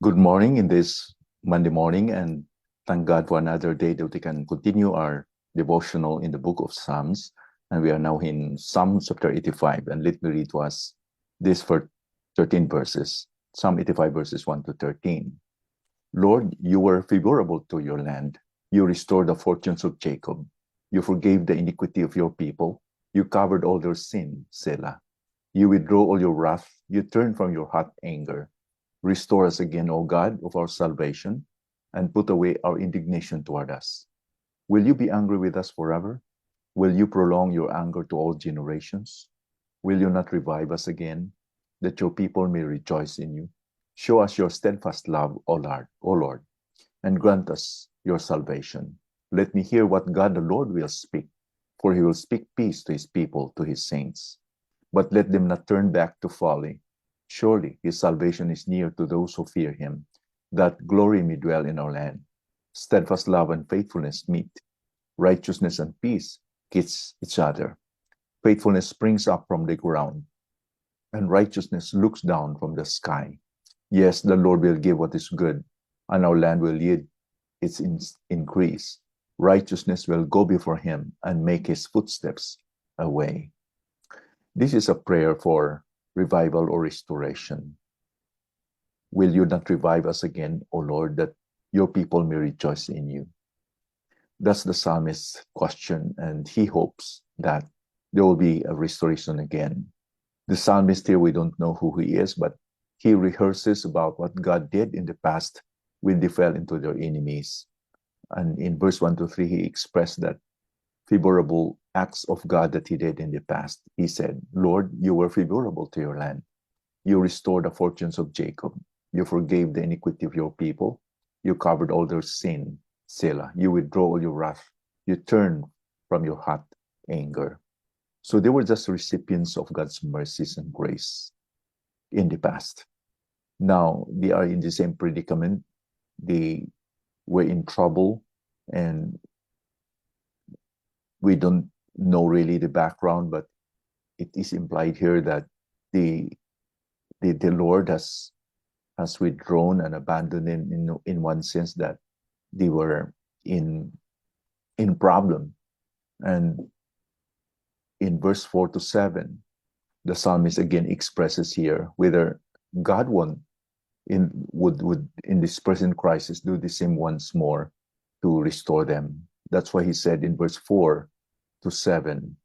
Good morning in this Monday morning, and thank God for another day that we can continue our devotional in the book of Psalms. And we are now in Psalm chapter 85. And let me read to us this for 13 verses. Psalm 85 verses 1 to 13. Lord, you were favorable to your land. You restored the fortunes of Jacob. You forgave the iniquity of your people. You covered all their sin, Selah. You withdraw all your wrath. You turn from your hot anger. Restore us again, O God of our salvation, and put away our indignation toward us. Will you be angry with us forever? Will you prolong your anger to all generations? Will you not revive us again, that your people may rejoice in you? Show us your steadfast love, O Lord, and grant us your salvation. Let me hear what God the Lord will speak, for he will speak peace to his people, to his saints. But let them not turn back to folly. Surely his salvation is near to those who fear him, that glory may dwell in our land. Steadfast love and faithfulness meet. Righteousness and peace kiss each other. Faithfulness springs up from the ground, and righteousness looks down from the sky. Yes, the Lord will give what is good, and our land will yield its increase. Righteousness will go before him and make his footsteps a way. This is a prayer for revival or restoration. Will you not revive us again, O Lord, that your people may rejoice in you? That's the psalmist's question, and he hopes that there will be a restoration again. The psalmist here, we don't know who he is, but he rehearses about what God did in the past when they fell into their enemies. And in verse 1 to 3, he expressed that favorable acts of God that he did in the past. He said, Lord, you were favorable to your land. You restored the fortunes of Jacob. You forgave the iniquity of your people. You covered all their sin, Selah. You withdraw all your wrath. You turn from your hot anger. So they were just recipients of God's mercies and grace in the past. Now they are in the same predicament. They were in trouble, and we don't know really the background, but it is implied here that the Lord has withdrawn and abandoned in one sense, that they were in problem. And in verse 4 to 7, the psalmist again expresses here whether God would in this present crisis do the same once more to restore them. That's why he said in verse 4 to 7,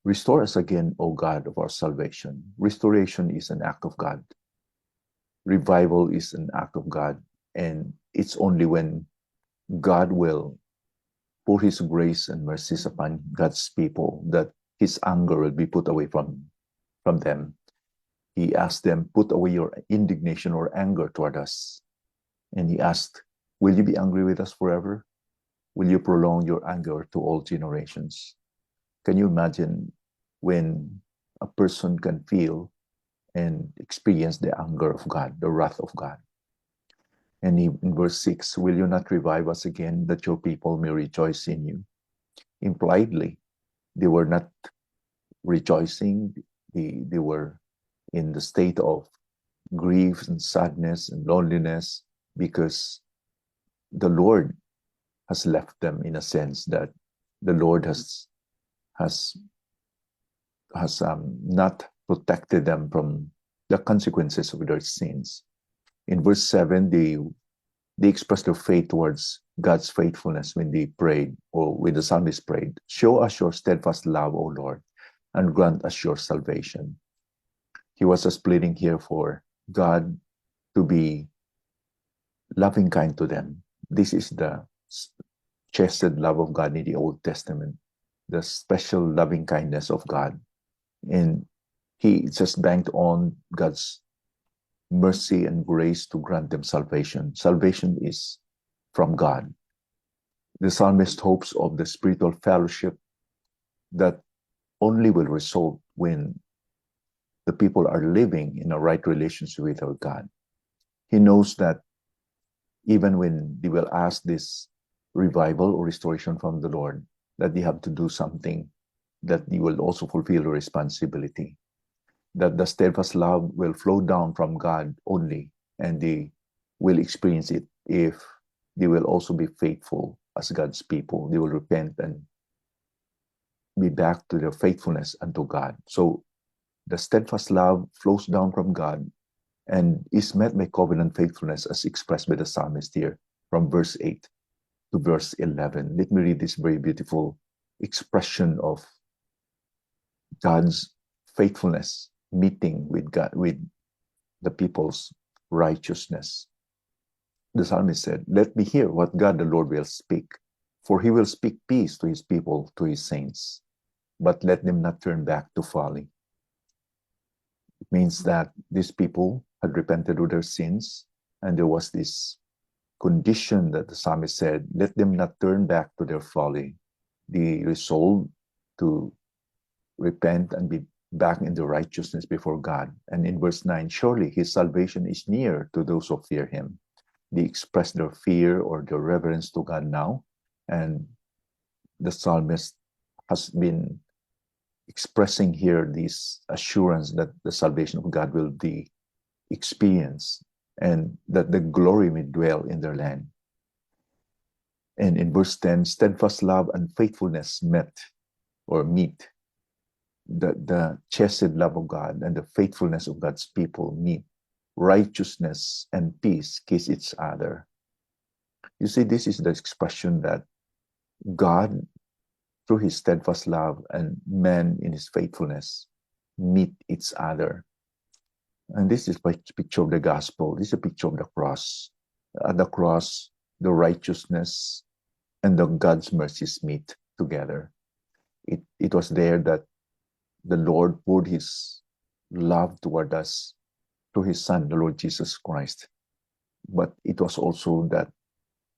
restore us again, O God of our salvation. Restoration is an act of God. Revival is an act of God. And it's only when God will pour his grace and mercies upon God's people that his anger will be put away from them. He asked them, put away your indignation or anger toward us. And he asked, will you be angry with us forever? Will you prolong your anger to all generations? Can you imagine when a person can feel and experience the anger of God, the wrath of God? And in verse 6, will you not revive us again, that your people may rejoice in you? Impliedly, they were not rejoicing. They were in the state of grief and sadness and loneliness because the Lord has left them, in a sense that the Lord has not protected them from the consequences of their sins. In verse 7, they expressed their faith towards God's faithfulness when they prayed, or when the psalmist prayed, show us your steadfast love, O Lord, and grant us your salvation. He was just pleading here for God to be loving kind to them. This is the chastened love of God in the Old Testament, the special loving kindness of God. And he just banked on God's mercy and grace to grant them salvation. Salvation is from God. The psalmist hopes of the spiritual fellowship that only will result when the people are living in a right relationship with our God. He knows that even when they will ask this revival or restoration from the Lord, that they have to do something, that they will also fulfill a responsibility, that the steadfast love will flow down from God only, and the will experience it if they will also be faithful as God's people. They will repent and be back to their faithfulness unto God. So the steadfast love flows down from God and is met by covenant faithfulness as expressed by the psalmist here from verse 8 to verse 11. Let me read this very beautiful expression of God's faithfulness meeting with God, with the people's righteousness. The psalmist said, "Let me hear what God the Lord will speak, for he will speak peace to his people, to his saints, but let them not turn back to folly." It means that these people had repented of their sins, and there was this condition that the psalmist said, let them not turn back to their folly. They resolved to repent and be back in the righteousness before God. And in verse 9, surely his salvation is near to those who fear him. They express their fear or their reverence to God now. And the psalmist has been expressing here this assurance that the salvation of God will be experienced and that the glory may dwell in their land. And in verse 10, steadfast love and faithfulness met or meet. The chesed love of God and the faithfulness of God's people meet. Righteousness and peace kiss each other. You see, this is the expression that God, through his steadfast love, and man in his faithfulness meet each other. And this is a picture of the gospel. This is a picture of the cross. At the cross, the righteousness and the God's mercies meet together. It was there that the Lord poured his love toward us through his Son, the Lord Jesus Christ. But it was also that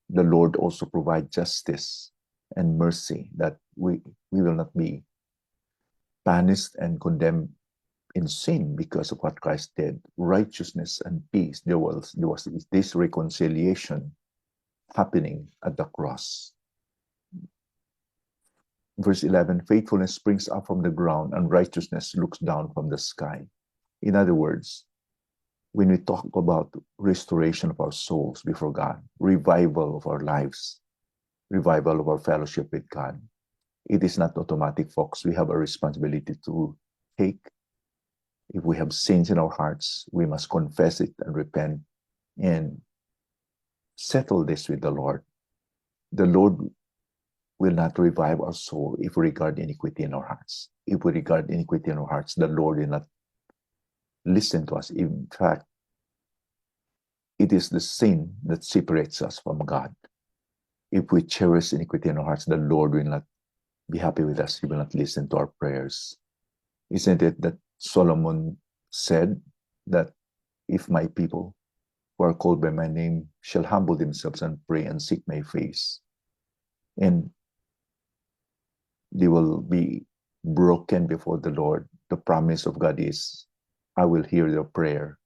the Lord also provide justice and mercy, that we will not be punished and condemned in sin because of what Christ did. Righteousness and peace. There was this reconciliation happening at the cross. Verse 11, faithfulness springs up from the ground and righteousness looks down from the sky. In other words, when we talk about restoration of our souls before God, revival of our lives, revival of our fellowship with God, it is not automatic, folks. We have a responsibility to take. If we have sins in our hearts, we must confess it and repent and settle this with the Lord. The Lord will not revive our soul if we regard iniquity in our hearts. If we regard iniquity in our hearts, the Lord will not listen to us. In fact, it is the sin that separates us from God. If we cherish iniquity in our hearts, the Lord will not be happy with us. He will not listen to our prayers. Isn't it that Solomon said that if my people who are called by my name shall humble themselves and pray and seek my face, and they will be broken before the Lord. The promise of God is, I will hear their prayer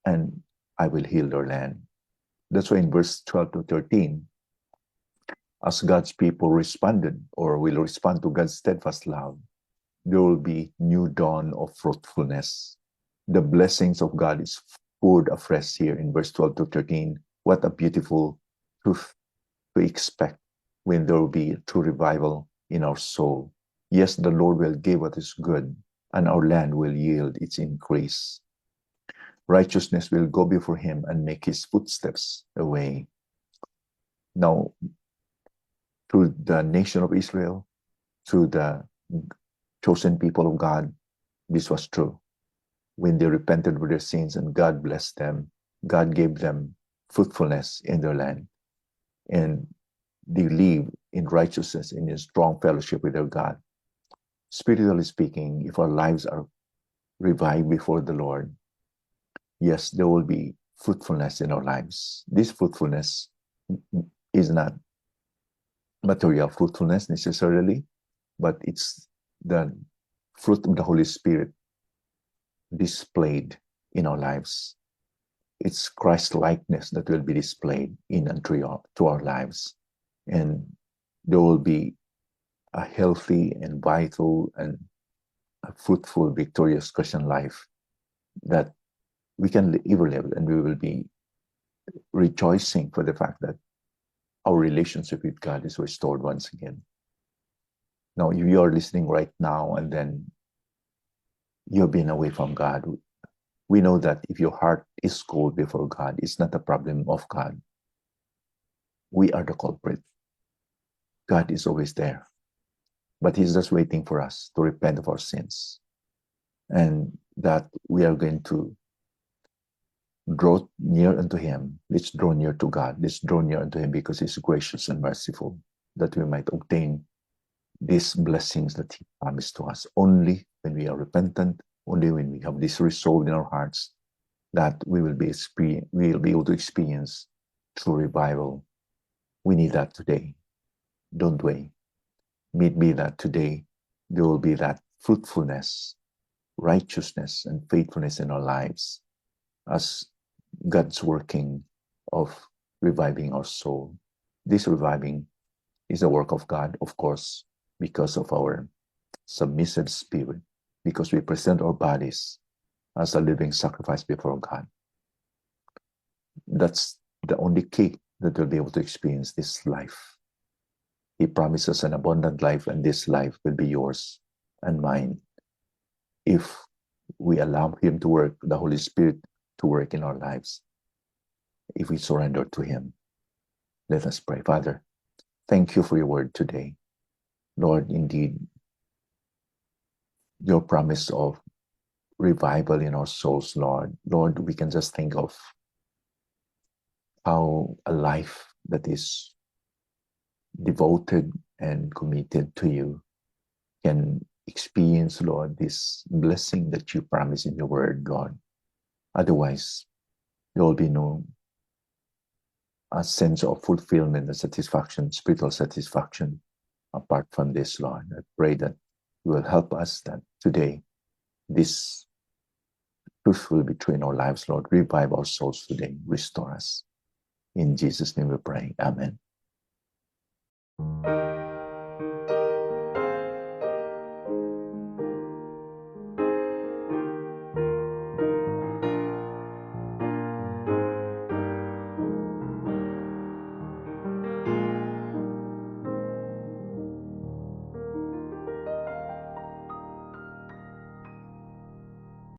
and I will heal their land. That's why in verse 12 to 13, as God's people responded or will respond to God's steadfast love, there will be new dawn of fruitfulness. The blessings of God is poured afresh here in verse 12 to 13. What a beautiful truth to expect when there will be a true revival in our soul. Yes, the Lord will give what is good, and our land will yield its increase. Righteousness will go before him and make his footsteps a way. Now, through the nation of Israel, through the chosen people of God, this was true. When they repented of their sins and God blessed them, God gave them fruitfulness in their land. And they live in righteousness and in strong fellowship with their God. Spiritually speaking, if our lives are revived before the Lord, yes, there will be fruitfulness in our lives. This fruitfulness is not material fruitfulness necessarily, but it's the fruit of the Holy Spirit displayed in our lives. It's Christ-likeness that will be displayed in and through our lives. And there will be a healthy and vital and a fruitful, victorious Christian life that we can live, and we will be rejoicing for the fact that our relationship with God is restored once again. Now, if you are listening right now and then you've been away from God, we know that if your heart is cold before God, it's not a problem of God. We are the culprit. God is always there, but He's just waiting for us to repent of our sins, and that we are going to draw near unto Him. Let's draw near to God. Let's draw near unto Him because He's gracious and merciful, that we might obtain these blessings that He promised to us. Only when we are repentant, only when we have this resolve in our hearts, that we will be able to experience true revival. We need that today, don't we? May it be that today there will be that fruitfulness, righteousness, and faithfulness in our lives as God's working of reviving our soul. This reviving is a work of God, of course, because of our submissive spirit, because we present our bodies as a living sacrifice before God. That's the only key that we'll be able to experience this life. He promises an abundant life, and this life will be yours and mine if we allow Him to work, the Holy Spirit to work in our lives, if we surrender to Him. Let us pray. Father, thank you for your word today. Lord, indeed, your promise of revival in our souls, Lord. Lord, we can just think of how a life that is devoted and committed to you can experience, Lord, this blessing that you promise in your word, Lord. Otherwise, there will be no sense of fulfillment and satisfaction, spiritual satisfaction apart from this, Lord. I pray that you will help us that today this truth will be true in our lives, Lord. Revive our souls today. Restore us. In Jesus' name we pray. Amen.